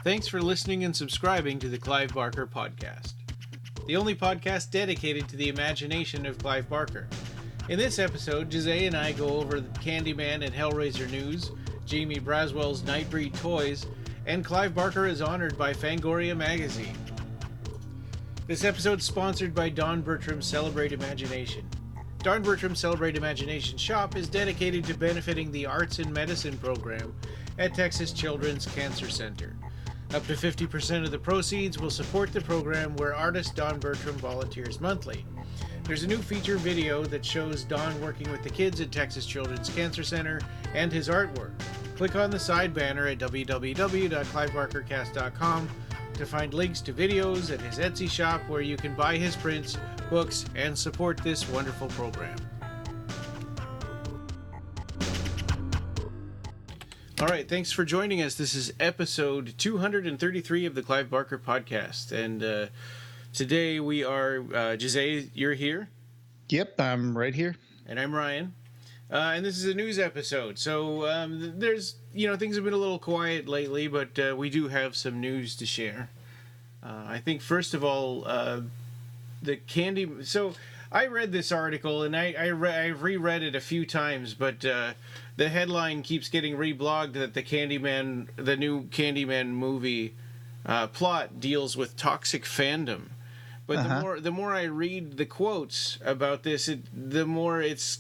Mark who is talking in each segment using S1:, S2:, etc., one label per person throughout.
S1: Thanks for listening and subscribing to the Clive Barker Podcast, the only podcast dedicated to the imagination of Clive Barker. In this episode, Jose and I go over the Candyman and Hellraiser news, Jamie Braswell's Nightbreed toys, and Clive Barker is honored by Fangoria magazine. This episode is sponsored by Don Bertram's Celebrate Imagination. Don Bertram's Celebrate Imagination shop is dedicated to benefiting the Arts and Medicine program at Texas Children's Cancer Center. Up to 50% of the proceeds will support the program where artist Don Bertram volunteers monthly. There's a new feature video that shows Don working with the kids at Texas Children's Cancer Center and his artwork. Click on the side banner at www.clivebarkercast.com to find links to videos at his Etsy shop where you can buy his prints, books, and support this wonderful program. All right, thanks for joining us. This is episode 233 of the Clive Barker Podcast, and today we are, Jose, you're here?
S2: Yep, I'm right here.
S1: And I'm Ryan. And this is a news episode. So there's, things have been a little quiet lately, but we do have some news to share. I think, first of all, the Candy... So I read this article, and I've reread it a few times, but the headline keeps getting reblogged that the new Candyman movie plot deals with toxic fandom. But the more I read the quotes about this, the more it's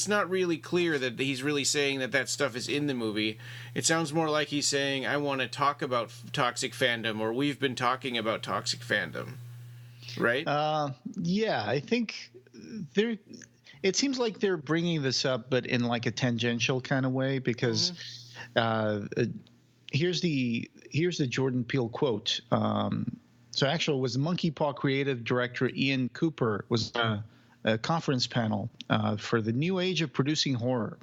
S1: not really clear that he's really saying that stuff is in the movie. It sounds more like he's saying, I want to talk about toxic fandom, or we've been talking about toxic fandom. Right?
S2: Yeah, I think it seems like they're bringing this up, but in like a tangential kind of way, because here's the Jordan Peele quote. So actually, it was Monkey Paw creative director Ian Cooper was a conference panel for the new age of producing horror,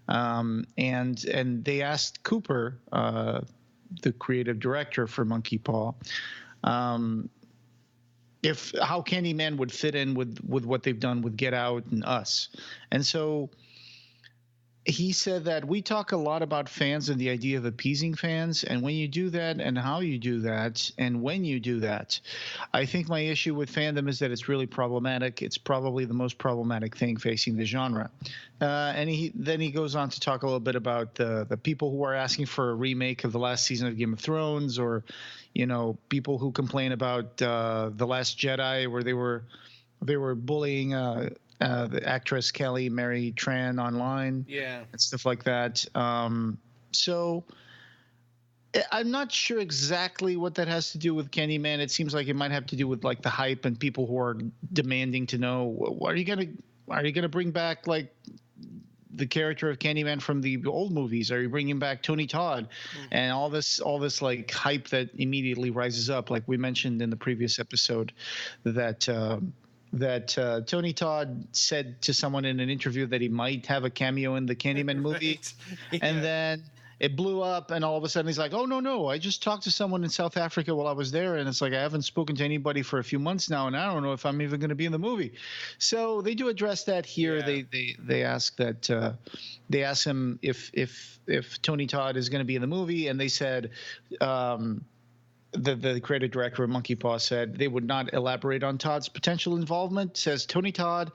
S2: and they asked Cooper, the creative director for Monkey Paw, how Candyman would fit in with what they've done with Get Out and Us. And so he said that we talk a lot about fans and the idea of appeasing fans, and when you do that and how you do that and when you do that, I think my issue with fandom is that it's really problematic. It's probably the most problematic thing facing the genre. And he goes on to talk a little bit about the people who are asking for a remake of the last season of Game of Thrones, or people who complain about The Last Jedi, where they were bullying the actress Kelly Mary Tran online, and stuff like that. So I'm not sure exactly what that has to do with Candyman. It seems like it might have to do with like the hype and people who are demanding to know, are you gonna bring back like the character of Candyman from the old movies? Are you bringing back Tony Todd? And all this like hype that immediately rises up, like we mentioned in the previous episode, that Tony Todd said to someone in an interview that he might have a cameo in the Candyman movie. And then it blew up, and all of a sudden he's like, oh, no, I just talked to someone in South Africa while I was there, and it's like I haven't spoken to anybody for a few months now, and I don't know if I'm even going to be in the movie. So they do address that here. Yeah. They ask that they ask him if Tony Todd is going to be in the movie, and they said the creative director of Monkey Paw said they would not elaborate on Todd's potential involvement. Says Tony Todd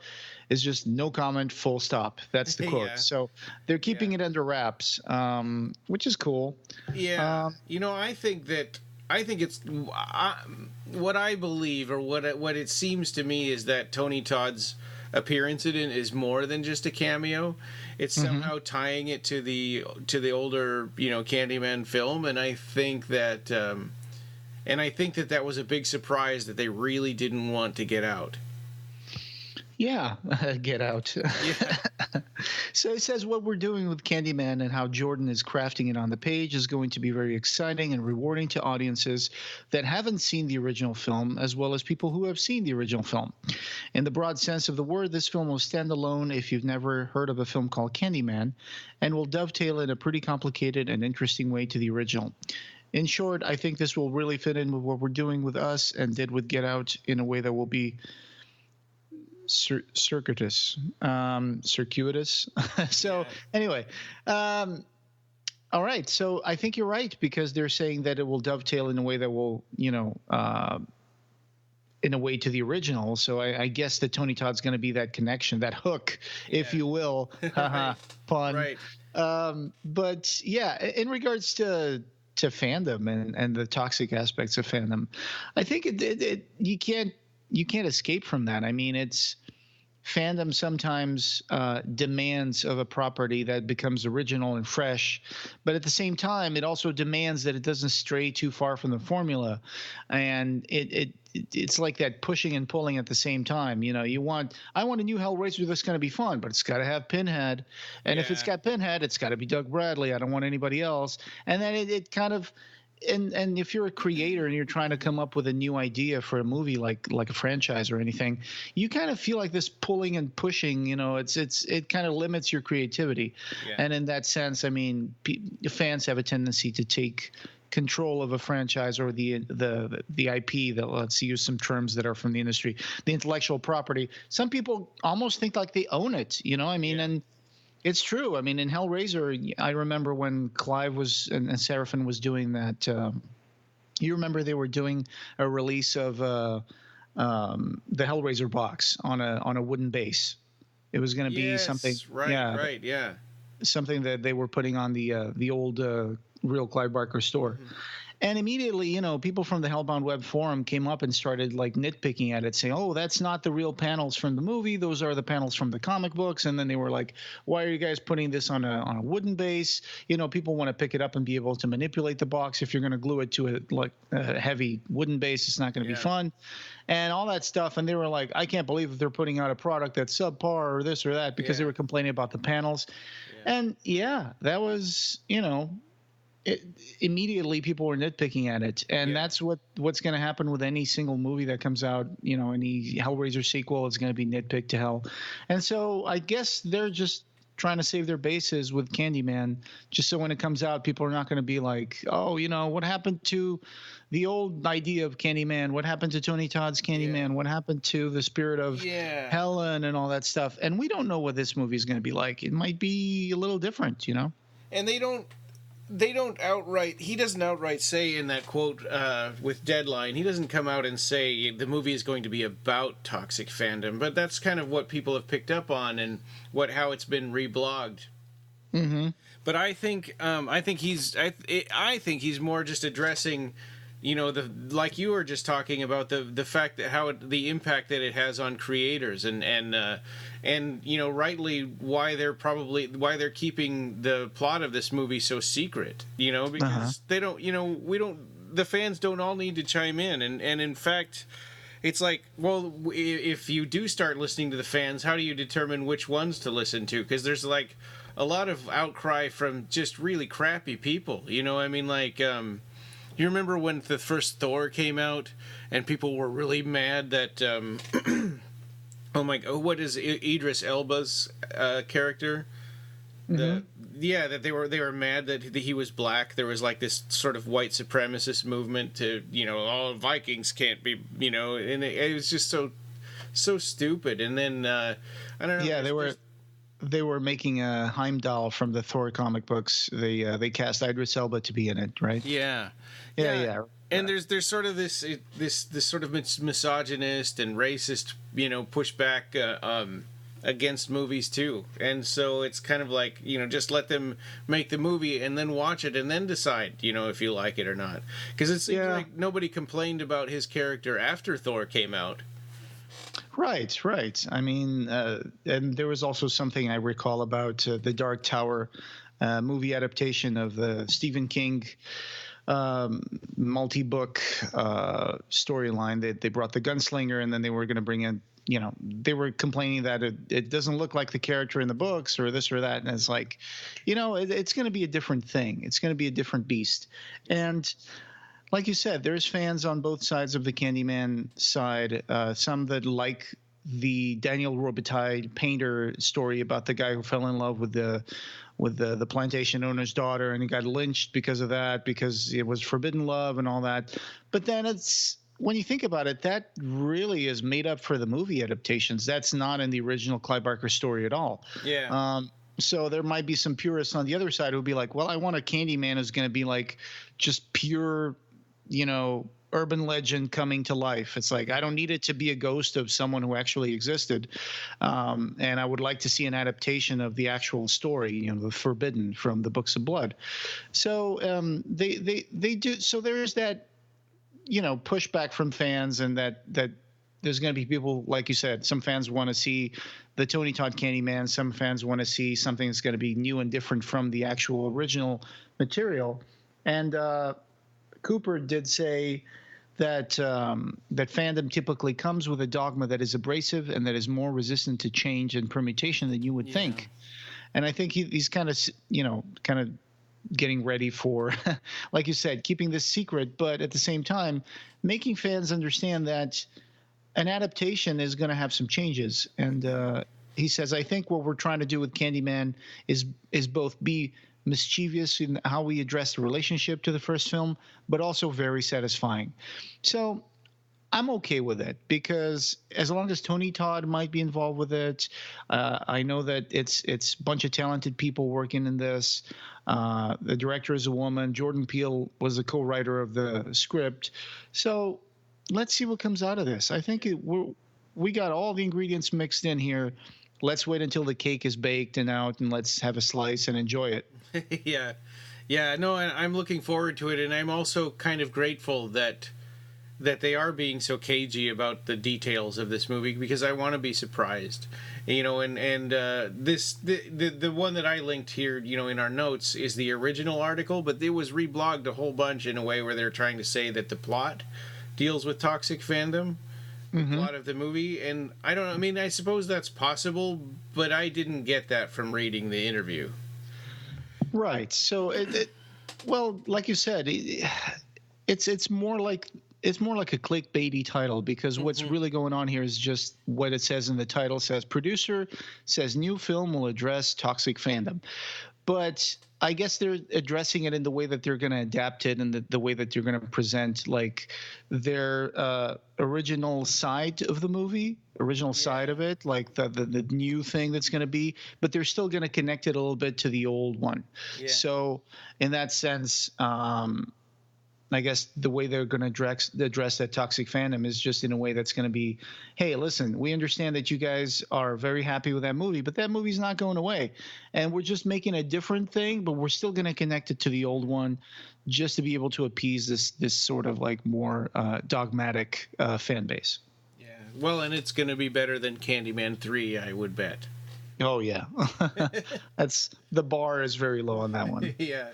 S2: is just no comment, full stop. That's the quote. Yeah. So they're keeping it under wraps, which is cool.
S1: Yeah. I think it's what I believe, or what it seems to me, is that Tony Todd's appearance in it is more than just a cameo. It's somehow tying it to the older, Candyman film, and I think that that was a big surprise that they really didn't want to get out.
S2: Yeah, Get Out. Yeah. So it says what we're doing with Candyman and how Jordan is crafting it on the page is going to be very exciting and rewarding to audiences that haven't seen the original film, as well as people who have seen the original film. In the broad sense of the word, this film will stand alone if you've never heard of a film called Candyman, and will dovetail in a pretty complicated and interesting way to the original. In short, I think this will really fit in with what we're doing with Us and did with Get Out in a way that will be circuitous. So anyway, All right, so I think you're right because they're saying that it will dovetail in a way that will, in a way to the original. So I guess that Tony Todd's going to be that connection, that hook, if
S1: Yeah.
S2: you will. Haha,
S1: Right.
S2: pun.
S1: Right.
S2: But yeah, in regards to fandom and the toxic aspects of fandom, I think you can't escape from that. I mean, it's fandom sometimes demands of a property that becomes original and fresh, but at the same time, it also demands that it doesn't stray too far from the formula, and it's like that pushing and pulling at the same time. I want a new Hellraiser that's going to be fun, but it's got to have Pinhead, and if it's
S1: Yeah.
S2: got Pinhead, it's got to be Doug Bradley. I don't want anybody else, and then it kind of and if you're a creator and you're trying to come up with a new idea for a movie like a franchise or anything, you kind of feel like this pulling and pushing. It kind of limits your creativity,
S1: Yeah.
S2: and in that sense, I mean, fans have a tendency to take control of a franchise or the IP, that, let's use some terms that are from the industry, the intellectual property. Some people almost think like they own it. I mean,
S1: Yeah.
S2: and it's true. I mean, in Hellraiser, I remember when Clive was and Seraphin was doing that. You remember they were doing a release of the Hellraiser box on a wooden base. It was going to be something,
S1: Yes. Right.
S2: yeah,
S1: Right. Yeah.
S2: something that they were putting on the old real Clive Barker store.
S1: Mhm.
S2: And immediately, people from the Hellbound web forum came up and started like nitpicking at it, saying, "Oh, that's not the real panels from the movie. Those are the panels from the comic books." And then they were like, "Why are you guys putting this on a wooden base? People want to pick it up and be able to manipulate the box. If you're going to glue it to a heavy wooden base, it's not going to be
S1: Yeah.
S2: fun." And all that stuff. And they were like, "I can't believe that they're putting out a product that's subpar or this or that," because they
S1: Yeah.
S2: were complaining about the panels.
S1: Yeah.
S2: And yeah, that was, immediately people were nitpicking at it, and
S1: Yeah.
S2: that's what's going to happen with any single movie that comes out. Any Hellraiser sequel is going to be nitpicked to hell, and so I guess they're just trying to save their bases with Candyman, just so when it comes out, people are not going to be like, "Oh, what happened to the old idea of Candyman? What happened to Tony Todd's
S1: Yeah.
S2: Candyman? What happened to the spirit of
S1: Yeah.
S2: Helen and all that stuff?" And we don't know what this movie is going to be like. It might be a little different.
S1: And they don't outright, he doesn't outright say in that quote with Deadline, he doesn't come out and say the movie is going to be about toxic fandom, but that's kind of what people have picked up on and how it's been reblogged.
S2: Mm-hmm.
S1: But I think he's more just addressing, the like you were just talking about the fact that the impact that it has on creators and rightly why they're keeping the plot of this movie so secret, because they don't, we don't, the fans don't all need to chime in, and in fact, it's like, well, if you do start listening to the fans, how do you determine which ones to listen to? Because there's like a lot of outcry from just really crappy people. I mean, like, you remember when the first Thor came out and people were really mad that, oh my God, what is Idris Elba's character?
S2: Mm-hmm.
S1: That they were mad that he was black. There was like this sort of white supremacist movement to, all Vikings can't be, and it was just so stupid. And then I don't know.
S2: Yeah, they were making a Heimdall from the Thor comic books. They cast Idris Elba to be in it, right?
S1: Yeah.
S2: Yeah.
S1: And there's sort of this sort of misogynist and racist, pushback against movies too. And so it's kind of like, just let them make the movie and then watch it and then decide, if you like it or not. Because it seems like nobody complained about his character after Thor came out.
S2: Right. I mean, and there was also something I recall about the Dark Tower movie adaptation of the Stephen King multi-book storyline. They brought the gunslinger, and then they were going to bring in, they were complaining that it doesn't look like the character in the books or this or that. And it's like, it's going to be a different thing. It's going to be a different beast. And like you said, there's fans on both sides of the Candyman side. Some that like the Daniel Robitaille painter story about the guy who fell in love with the plantation owner's daughter, and he got lynched because of that, because it was forbidden love and all that. But then when you think about it, that really is made up for the movie adaptations. That's not in the original Clive Barker story at all.
S1: Yeah.
S2: So there might be some purists on the other side who'll be like, well, I want a Candyman who's going to be like just pure, urban legend coming to life. It's like, I don't need it to be a ghost of someone who actually existed. And I would like to see an adaptation of the actual story, the Forbidden from the Books of Blood. So they do. So there is that, pushback from fans, and that there's going to be people, like you said, some fans want to see the Tony Todd Candyman. Some fans want to see something that's going to be new and different from the actual original material. And Cooper did say that that fandom typically comes with a dogma that is abrasive and that is more resistant to change and permutation than you would think. And I think he's kind of, kind of getting ready for, like you said, keeping this secret, but at the same time, making fans understand that an adaptation is going to have some changes. And he says, I think what we're trying to do with Candyman is both be mischievous in how we address the relationship to the first film, but also very satisfying. So I'm okay with it, because as long as Tony Todd might be involved with it, I know that it's a bunch of talented people working in this. The director is a woman. Jordan Peele was the co-writer of the script. So let's see what comes out of this. I think we got all the ingredients mixed in here. Let's wait until the cake is baked and out, and let's have a slice and enjoy it.
S1: No, I'm looking forward to it, and I'm also kind of grateful that they are being so cagey about the details of this movie, because I want to be surprised, this the one that I linked here, in our notes, is the original article, but it was reblogged a whole bunch in a way where they're trying to say that the plot deals with toxic fandom, the plot of the movie, and I don't know, I mean, I suppose that's possible, but I didn't get that from reading the interview.
S2: Right. So well, like you said, it's more like a clickbaity title, because what's really going on here is just what it says in the title. Says producer says new film will address toxic fandom, but I guess they're addressing it in the way that they're going to adapt it, and the way that you're going to present like their original side of the movie, side of it, like the new thing that's going to be, but they're still going to connect it a little bit to the old one. Yeah. So in that sense, I guess the way they're going to address that toxic fandom is just in a way that's going to be, hey, listen, we understand that you guys are very happy with that movie, but that movie's not going away. And we're just making a different thing, but we're still going to connect it to the old one, just to be able to appease this sort of like more dogmatic fan base.
S1: Yeah. Well, and it's going to be better than Candyman 3, I would bet.
S2: Oh, yeah. The bar is very low on that one.
S1: Yeah.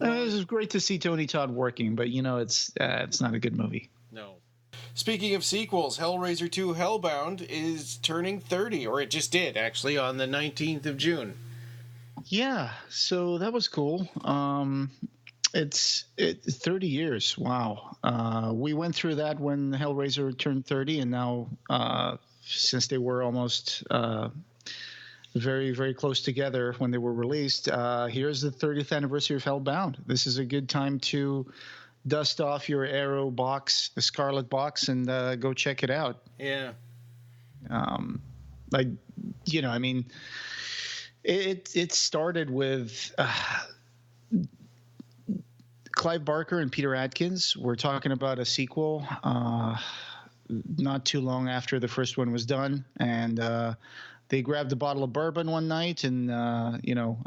S2: It was great to see Tony Todd working, but it's not a good movie.
S1: No. Speaking of sequels, Hellraiser 2 Hellbound is turning 30, or it just did, actually, on the 19th of June.
S2: Yeah, so that was cool. It's 30 years. Wow. We went through that when Hellraiser turned 30, and now since they were almost very, very close together when they were released, here's the 30th anniversary of Hellbound. This is a good time to dust off your Arrow box, the Scarlet box, and go check it out.
S1: Yeah.
S2: It started with Clive Barker and Peter Atkins were talking about a sequel not too long after the first one was done, and they grabbed a bottle of bourbon one night, and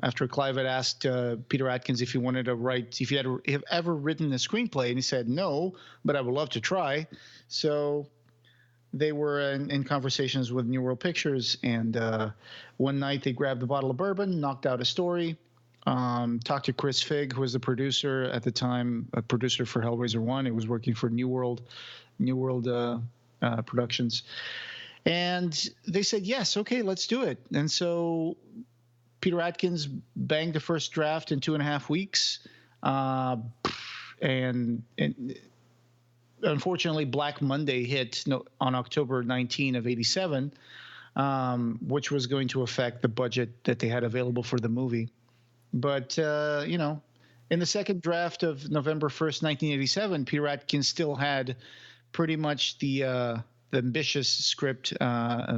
S2: after Clive had asked Peter Atkins if he wanted to write, if he had ever written a screenplay, and he said no, but I would love to try. So they were in conversations with New World Pictures, and one night they grabbed a bottle of bourbon, knocked out a story, talked to Chris Figg, who was the producer at the time, a producer for Hellraiser 1. He was working for New World Productions. And they said, yes, okay, let's do it. And so Peter Atkins banged the first draft in 2.5 weeks. And unfortunately, Black Monday hit on October 19 of 87, which was going to affect the budget that they had available for the movie. But, in the second draft of November 1st, 1987, Peter Atkins still had pretty much the the ambitious script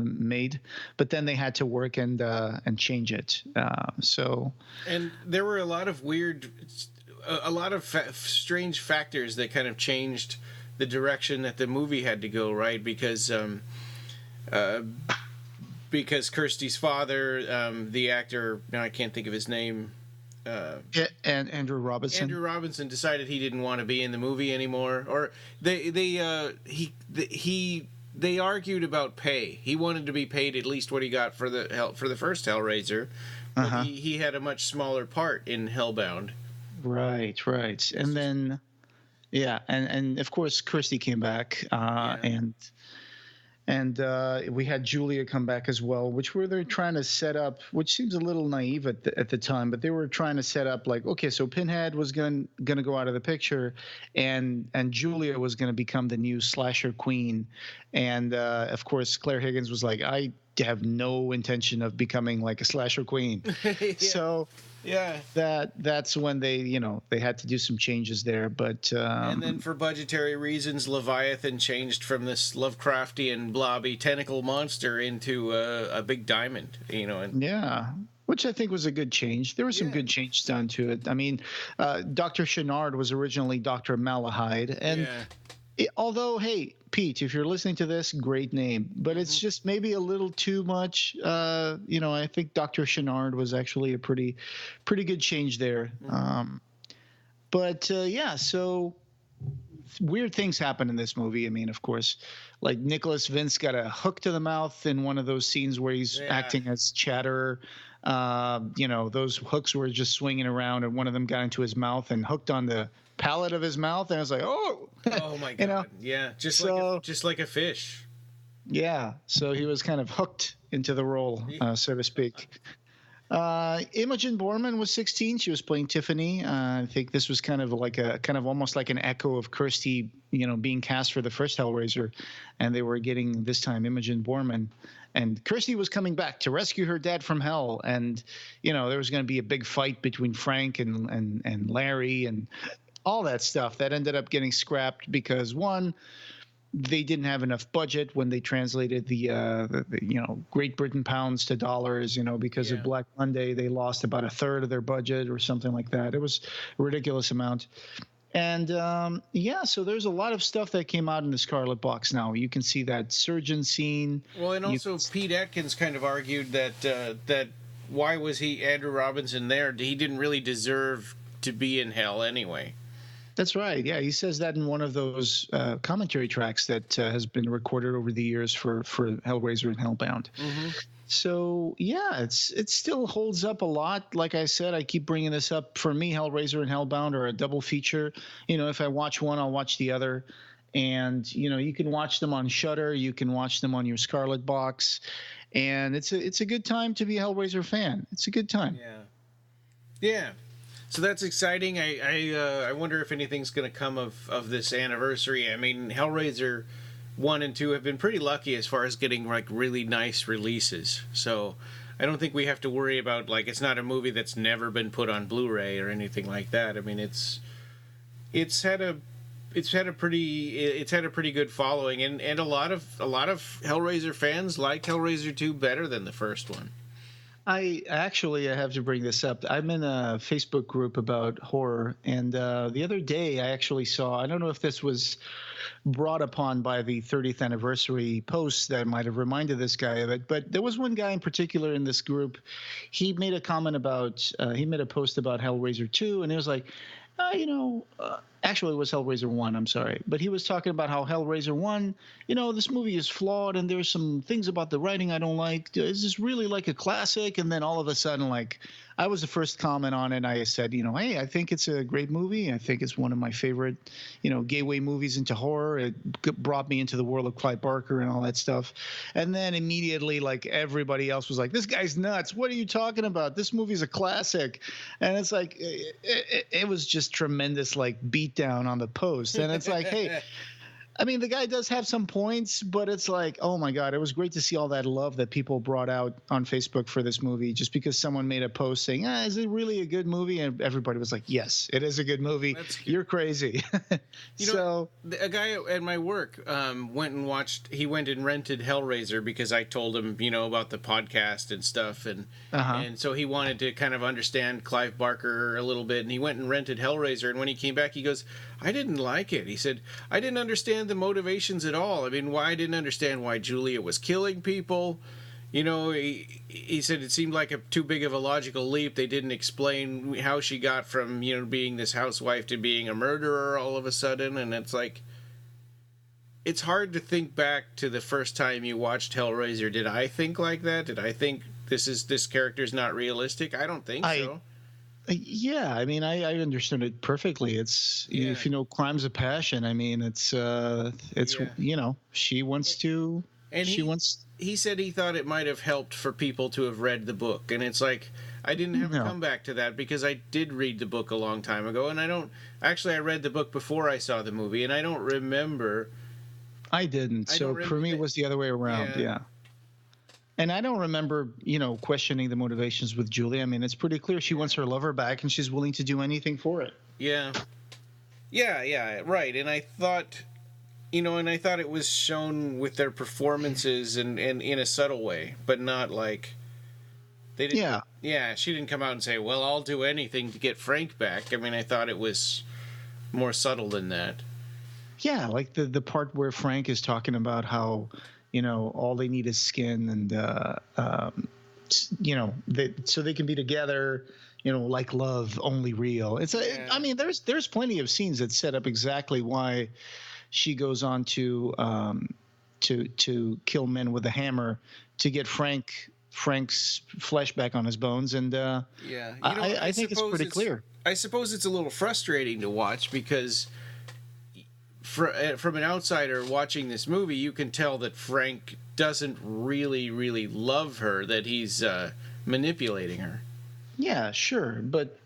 S2: made, but then they had to work and change it.
S1: And there were a lot of strange factors that kind of changed the direction that the movie had to go, right? Because Kirsty's father, the actor, now I can't think of his name.
S2: And Andrew Robinson.
S1: Andrew Robinson decided he didn't want to be in the movie anymore, or they argued about pay. He wanted to be paid at least what he got for the first Hellraiser. But he had a much smaller part in Hellbound.
S2: Right. And then, and of course Kirsty came back, and we had Julia come back as well, which they're trying to set up, which seems a little naive at the time, but they were trying to set up like, okay, so Pinhead was going to go out of the picture, and Julia was going to become the new slasher queen, and of course Claire Higgins was like, I have no intention of becoming like a slasher queen. So that's when they had to do some changes there, but
S1: and then for budgetary reasons, Leviathan changed from this Lovecraftian blobby tentacle monster into a big diamond,
S2: which I think was a good change. There was some good change done to it. I mean, Dr. Chenard was originally Dr. Malahide, and although, hey, Pete, if you're listening to this, great name, but it's just maybe a little too much. I think Dr. Chenard was actually a pretty good change there. So weird things happen in this movie. I mean, of course, like Nicholas Vince got a hook to the mouth in one of those scenes where he's acting as Chatterer. Those hooks were just swinging around, and one of them got into his mouth and hooked on the palate of his mouth, and I was like, oh
S1: my god, just like a fish.
S2: Yeah, so he was kind of hooked into the role, so to speak. Imogen Borman was 16. She was playing Tiffany. I think this was kind of almost like an echo of Kirsty, being cast for the first Hellraiser, and they were getting this time Imogen Borman. And Kirsty was coming back to rescue her dad from hell, and there was going to be a big fight between Frank and Larry and all that stuff that ended up getting scrapped because one, they didn't have enough budget when they translated the Great Britain pounds to dollars, because of Black Monday. They lost about a third of their budget or something like that. It was a ridiculous amount. And so there's a lot of stuff that came out in the Scarlet Box now. You can see that surgeon scene.
S1: Well, and also Pete Atkins kind of argued that why was Andrew Robinson there? He didn't really deserve to be in hell anyway.
S2: That's right. Yeah, he says that in one of those commentary tracks that has been recorded over the years for Hellraiser and Hellbound. Mm-hmm. So it still holds up a lot. Like I said, I keep bringing this up. For me, Hellraiser and Hellbound are a double feature. If I watch one, I'll watch the other. And you can watch them on Shudder. You can watch them on your Scarlet Box, and it's a good time to be a Hellraiser fan. It's a good time.
S1: Yeah. So that's exciting. I wonder if anything's going to come of this anniversary. I mean, Hellraiser 1 and 2 have been pretty lucky as far as getting like really nice releases. So I don't think we have to worry about it's not a movie that's never been put on Blu-ray or anything like that. I mean, it's had a pretty good following, and a lot of Hellraiser fans like Hellraiser 2 better than the first one.
S2: I have to bring this up. I'm in a Facebook group about horror, and the other day I actually saw, I don't know if this was brought upon by the 30th anniversary post that might have reminded this guy of it, but there was one guy in particular in this group. He made a comment about, he made a post about Hellraiser 2, and he was like, actually it was Hellraiser 1, I'm sorry. But he was talking about how Hellraiser 1, this movie is flawed and there's some things about the writing I don't like. Is this really like a classic? And then all of a sudden, I was the first comment on it. I said, hey, I think it's a great movie. I think it's one of my favorite, gateway movies into horror. It brought me into the world of Clive Barker and all that stuff. And then immediately, everybody else was like, this guy's nuts. What are you talking about? This movie's a classic. And it's like, it was just tremendous, beat down on the post. And it's like, hey, I mean, the guy does have some points, but it's like, oh my God, it was great to see all that love that people brought out on Facebook for this movie just because someone made a post saying, is it really a good movie? And everybody was like, yes, it is a good movie.
S1: That's good.
S2: You're crazy.
S1: So a guy at my work went and rented Hellraiser because I told him, about the podcast and stuff. And so he wanted to kind of understand Clive Barker a little bit. And he went and rented Hellraiser. And when he came back, he goes, I didn't like it. He said, I didn't understand the motivations at all. I mean, I didn't understand why Julia was killing people. He said it seemed like too big of a logical leap. They didn't explain how she got from, being this housewife to being a murderer all of a sudden. And it's like, it's hard to think back to the first time you watched Hellraiser. Did I think like that? Did I think this character's not realistic? I don't think so.
S2: Yeah, I mean, I understood it perfectly. It's if you know crimes of passion. I mean, it's she wants to. And
S1: he said he thought it might have helped for people to have read the book, and it's like I didn't have to come back to that because I did read the book a long time ago, and I read the book before I saw the movie, and I don't remember.
S2: I didn't. So for me, it was the other way around. Yeah. And I don't remember, questioning the motivations with Julie. I mean, it's pretty clear she wants her lover back, and she's willing to do anything for it.
S1: Yeah. Yeah, right. And I thought, it was shown with their performances and in a subtle way, but not like they didn't. Yeah. Yeah, she didn't come out and say, well, I'll do anything to get Frank back. I mean, I thought it was more subtle than that.
S2: Yeah, like the part where Frank is talking about how, all they need is skin and, so they can be together, like love, only real. I mean, there's plenty of scenes that set up exactly why she goes on to kill men with a hammer to get Frank's flesh back on his bones. And I think it's pretty clear.
S1: I suppose it's a little frustrating to watch because from an outsider watching this movie, you can tell that Frank doesn't really, really love her, that he's manipulating her.
S2: Yeah, sure. But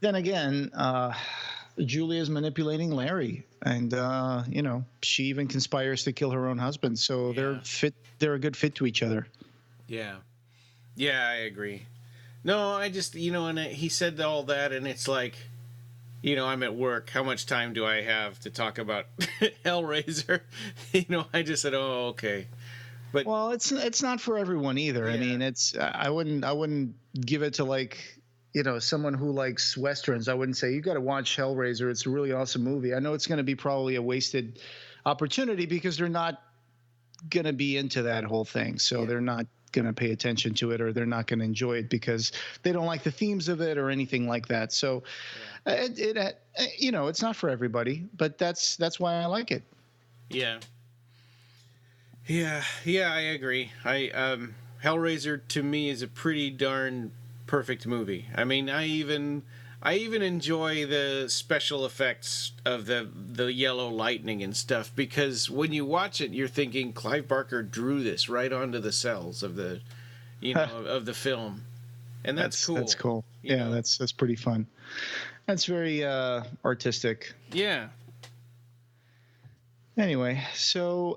S2: then again, Julia's manipulating Larry. And, she even conspires to kill her own husband. So they're a good fit to each other. Yeah.
S1: Yeah, I agree. No, I just, and he said all that, and it's like, I'm at work. How much time do I have to talk about Hellraiser? I just said, oh, okay. But
S2: well, it's not for everyone either. Yeah. I mean, I wouldn't give it to someone who likes Westerns. I wouldn't say you got to watch Hellraiser. It's a really awesome movie. I know it's going to be probably a wasted opportunity because they're not going to be into that whole thing. So they're not going to pay attention to it, or they're not going to enjoy it because they don't like the themes of it or anything like that. So it's not for everybody, but that's why I like it.
S1: Yeah, I agree. Hellraiser to me is a pretty darn perfect movie. I mean, I even enjoy the special effects of the yellow lightning and stuff, because when you watch it, you're thinking Clive Barker drew this right onto the cells of the, of the film, and that's cool.
S2: That's cool. Yeah, that's pretty fun. That's very artistic.
S1: Yeah.
S2: Anyway,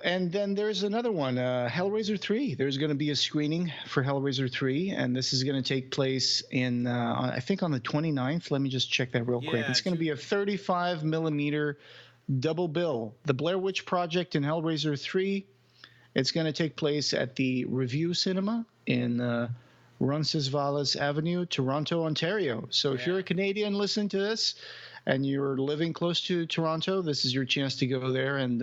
S2: and then there's another one, Hellraiser 3. There's going to be a screening for Hellraiser 3, and this is going to take place I think on the 29th. Let me just check that real quick. It's going to be a 35 millimeter double bill. The Blair Witch Project and Hellraiser 3. It's going to take place at the Review Cinema in Roncesvalles Avenue, Toronto, Ontario. So if you're a Canadian listening to this, and you're living close to Toronto, this is your chance to go there and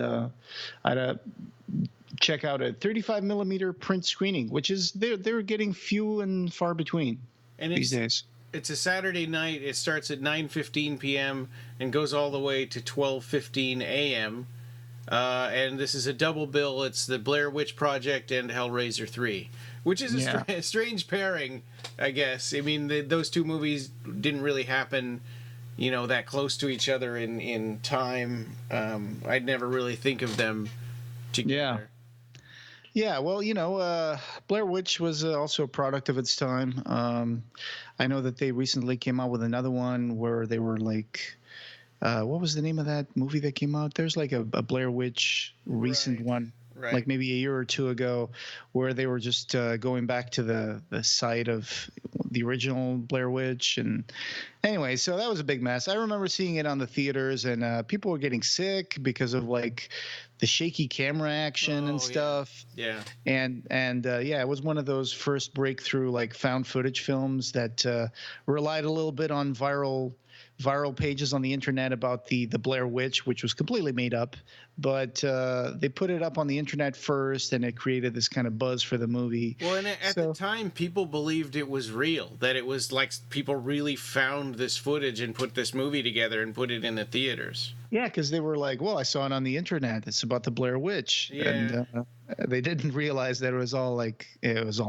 S2: check out a 35 millimeter print screening, which is they're getting few and far between these days.
S1: It's a Saturday night. It starts at 9:15 p.m. and goes all the way to 12:15 a.m. And this is a double bill. It's the Blair Witch Project and Hellraiser 3, which is a strange pairing, I guess. I mean, those two movies didn't really happen that close to each other in time. I'd never really think of them together.
S2: Yeah, well, Blair Witch was also a product of its time. I know that they recently came out with another one where they were what was the name of that movie that came out? There's like a Blair Witch recent one,
S1: Right.
S2: like maybe a year or two ago, where they were just going back to the site of the original Blair Witch. And anyway, so that was a big mess. I remember seeing it on the theaters, and people were getting sick because of like the shaky camera action and stuff.
S1: Yeah.
S2: And yeah, it was one of those first breakthrough like found footage films that relied a little bit on viral pages on the internet about the Blair Witch, which was completely made up, but they put it up on the internet first, and it created this kind of buzz for the movie.
S1: Well, and at the time, people believed it was real, that it was like people really found this footage and put this movie together and put it in the theaters.
S2: Yeah, because they were like, well, I saw it on the internet. It's about the Blair Witch.
S1: Yeah.
S2: And they didn't realize that it was all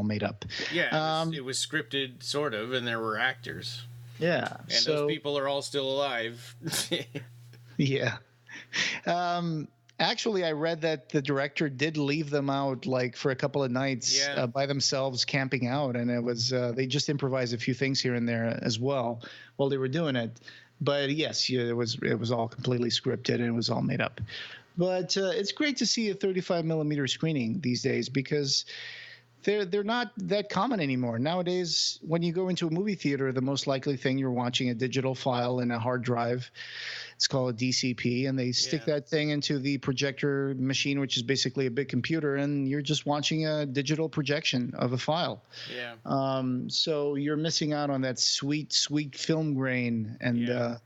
S2: made up.
S1: Yeah, it was scripted, sort of, and there were actors.
S2: Yeah.
S1: And those people are all still alive.
S2: Yeah. Actually, I read that the director did leave them out like for a couple of nights by themselves camping out. And it was they just improvised a few things here and there as well while they were doing it. But yes, it was all completely scripted and it was all made up. But it's great to see a 35 millimeter screening these days because they're not that common anymore. Nowadays, when you go into a movie theater, the most likely thing you're watching a digital file in a hard drive. It's called a DCP, and they stick that thing into the projector machine, which is basically a big computer, and you're just watching a digital projection of a file.
S1: Yeah.
S2: So you're missing out on that sweet film grain and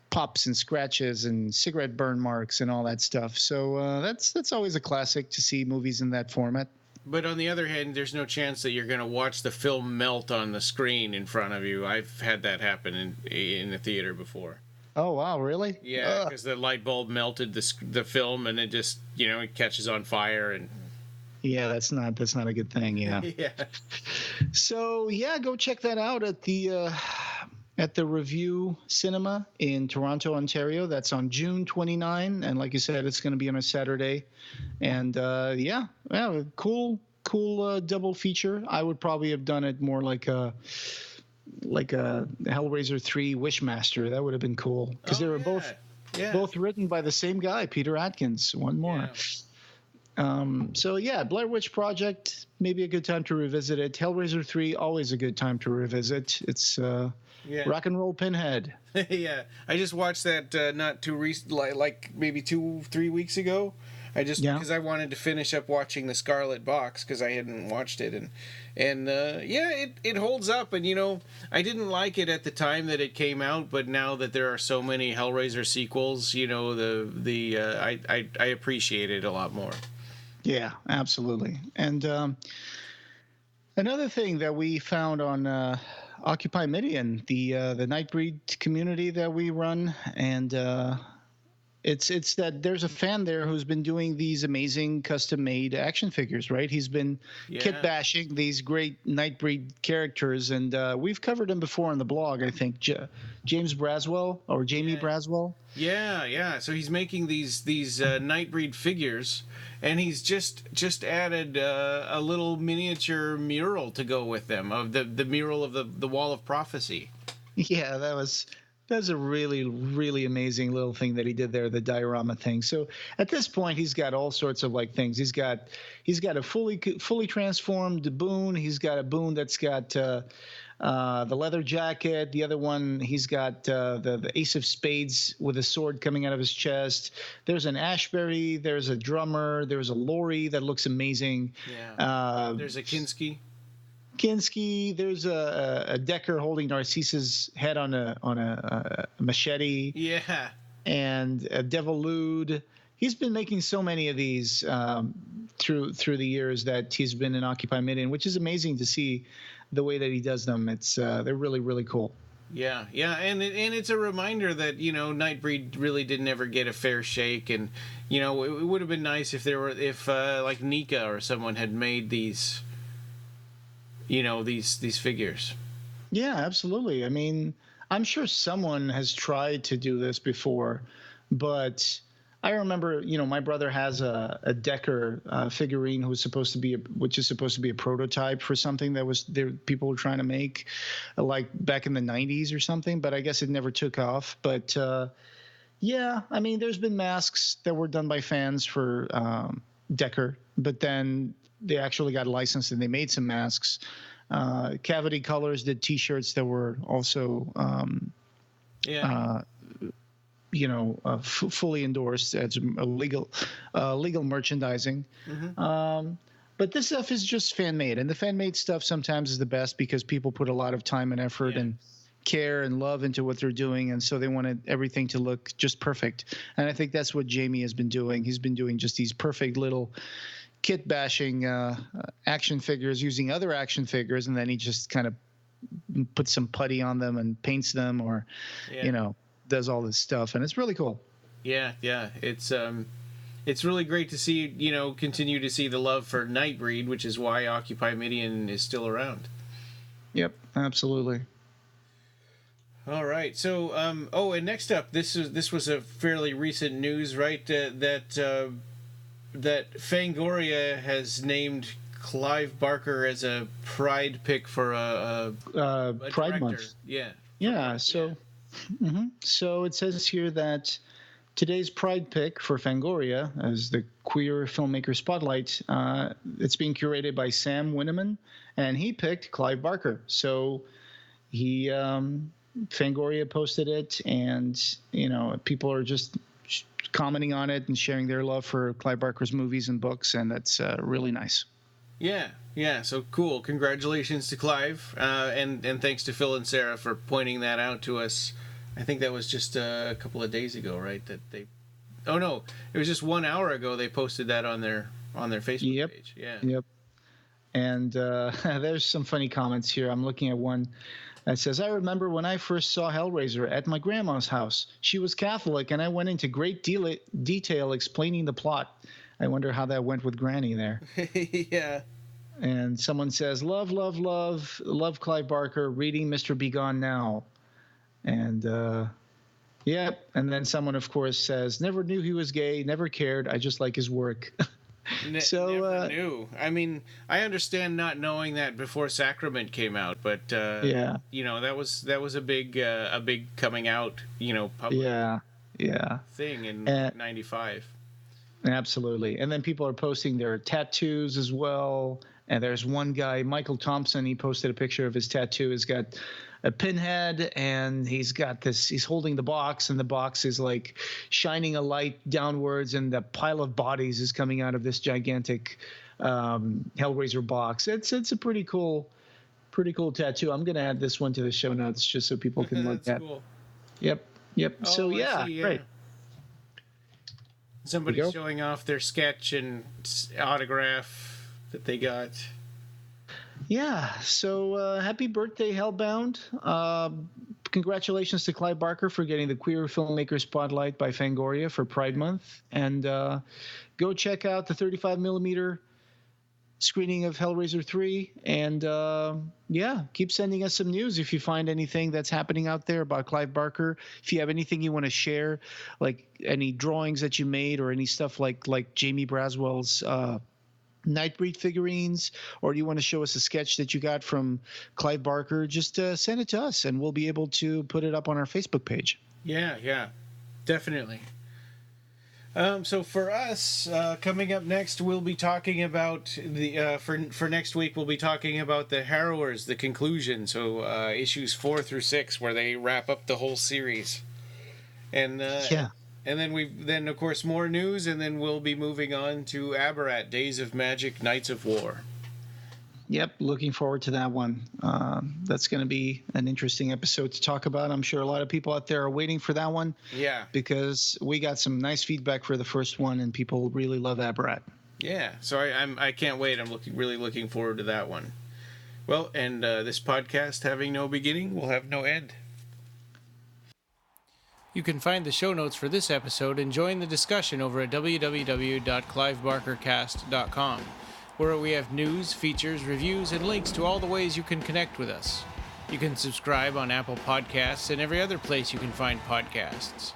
S2: pops and scratches and cigarette burn marks and all that stuff. So that's always a classic to see movies in that format.
S1: But on the other hand, there's no chance that you're going to watch the film melt on the screen in front of you. I've had that happen in the theater before.
S2: Oh, wow, really?
S1: Yeah, because the light bulb melted the film, and it just, it catches on fire. And
S2: yeah, that's not a good thing, yeah.
S1: Yeah.
S2: So, yeah, go check that out at the Review Cinema in Toronto, Ontario. That's on June 29, and like you said, it's going to be on a Saturday. And cool double feature. I would probably have done it more like a Hellraiser 3 Wishmaster. That would have been cool because they were both written by the same guy, Peter Atkins. One more. Yeah. Blair Witch Project, maybe a good time to revisit it. Hellraiser 3, always a good time to revisit. It's rock and roll Pinhead.
S1: Yeah, I just watched that not too recent, like maybe 2-3 weeks ago. Because I wanted to finish up watching the Scarlet Box because I hadn't watched it, and it holds up. And I didn't like it at the time that it came out, but now that there are so many Hellraiser sequels, I appreciate it a lot more.
S2: Yeah, absolutely. And another thing that we found on Occupy Midian, the Nightbreed community that we run, and it's that there's a fan there who's been doing these amazing custom-made action figures, right? He's been kit bashing these great Nightbreed characters, and we've covered him before on the blog, I think. James Braswell or Jamie Braswell.
S1: Yeah. So he's making these Nightbreed figures, and he's just added a little miniature mural to go with them of the mural of the Wall of Prophecy. Yeah,
S2: that's a really, really amazing little thing that he did there, the diorama thing. So at this point, he's got all sorts of like things. He's got a fully transformed Boone. He's got a Boone that's got the leather jacket. The other one, he's got the Ace of Spades with a sword coming out of his chest. There's an Ashbury. There's a drummer. There's a Laurie that looks amazing.
S1: Yeah. There's a Kinski.
S2: There's a Decker holding Narcisse's head on a machete.
S1: Yeah.
S2: And a Devil Lude. He's been making so many of these through the years that he's been in Occupy Midian, which is amazing to see the way that he does them. It's they're really, really cool.
S1: Yeah, and it's a reminder that Nightbreed really didn't ever get a fair shake, and it would have been nice if like Nika or someone had made these. These figures. Yeah,
S2: absolutely. I mean, I'm sure someone has tried to do this before, but I remember, my brother has a Decker figurine which is supposed to be a prototype for something that people were trying to make, like back in the 90s or something. But I guess it never took off. But Yeah, I mean, there's been masks that were done by fans for Decker, but then they actually got licensed and they made some masks. Cavity Colors did T-shirts that were also, fully endorsed as legal merchandising.
S1: Mm-hmm.
S2: But this stuff is just fan made, and the fan made stuff sometimes is the best because people put a lot of time and effort and care and love into what they're doing, and so they wanted everything to look just perfect. And I think that's what Jamie has been doing. He's been doing just these perfect little kit bashing action figures using other action figures, and then he just kind of puts some putty on them and paints them, or does all this stuff, and it's really cool.
S1: Yeah, it's really great to see, continue to see the love for Nightbreed, which is why Occupy Midian is still around.
S2: Yep, absolutely.
S1: All right. So, and next up, this was a fairly recent news, right? That Fangoria has named Clive Barker as a Pride pick for a
S2: Pride
S1: director.
S2: Month.
S1: Yeah.
S2: Yeah. So, so it says here that today's Pride pick for Fangoria as the queer filmmaker spotlight. It's being curated by Sam Winneman, and he picked Clive Barker. So he. Fangoria posted it, and people are just commenting on it and sharing their love for Clive Barker's movies and books, and that's really nice.
S1: Yeah. So cool. Congratulations to Clive, and thanks to Phil and Sarah for pointing that out to us. I think that was just a couple of days ago, right? That they. Oh no, it was just 1 hour ago. They posted that on their Facebook page. Yeah.
S2: Yep. And there's some funny comments here. I'm looking at one. It says, I remember when I first saw Hellraiser at my grandma's house. She was Catholic, and I went into great detail explaining the plot. I wonder how that went with Granny there.
S1: Yeah.
S2: And someone says, love Clive Barker, reading Mr. Be Gone Now. And, and then someone, of course, says, never knew he was gay, never cared, I just like his work.
S1: Never knew. I mean, I understand not knowing that before Sacrament came out, but that was a big coming out, public thing in '95.
S2: Absolutely. And then people are posting their tattoos as well. And there's one guy, Michael Thompson. He posted a picture of his tattoo. He's got a pinhead, and he's holding the box, and the box is like shining a light downwards, and the pile of bodies is coming out of this gigantic Hellraiser box. It's a pretty cool tattoo. I'm going to add this one to the show notes just so people can look at. Cool. Yep.
S1: Oh,
S2: so great.
S1: Somebody showing off their sketch and autograph that they got.
S2: Yeah, so happy birthday, Hellbound. Congratulations to Clive Barker for getting the Queer Filmmaker Spotlight by Fangoria for Pride Month. And go check out the 35mm screening of Hellraiser 3. And keep sending us some news if you find anything that's happening out there about Clive Barker. If you have anything you want to share, like any drawings that you made or any stuff like Jamie Braswell's Nightbreed figurines, or do you want to show us a sketch that you got from Clive Barker, just send it to us and we'll be able to put it up on our Facebook page.
S1: Yeah, definitely. So for us, coming up next, we'll be talking about the for next week we'll be talking about the Harrowers, the conclusion, so issues 4 through 6, where they wrap up the whole series. And and then of course more news, and then we'll be moving on to Abarat, Days of Magic, Nights of War.
S2: Yep, looking forward to that one. That's going to be an interesting episode to talk about. I'm sure a lot of people out there are waiting for that one.
S1: Yeah.
S2: Because we got some nice feedback for the first one, and people really love Abarat.
S1: Yeah, so I can't wait. I'm really looking forward to that one. Well, and this podcast having no beginning will have no end. You can find the show notes for this episode and join the discussion over at www.clivebarkercast.com, where we have news, features, reviews, and links to all the ways you can connect with us. You can subscribe on Apple Podcasts and every other place you can find podcasts.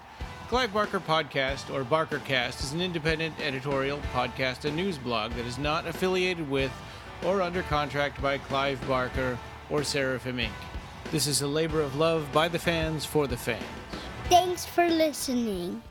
S1: Clive Barker Podcast, or BarkerCast, is an independent editorial podcast and news blog that is not affiliated with or under contract by Clive Barker or Seraphim Inc. This is a labor of love by the fans for the fans.
S3: Thanks for listening.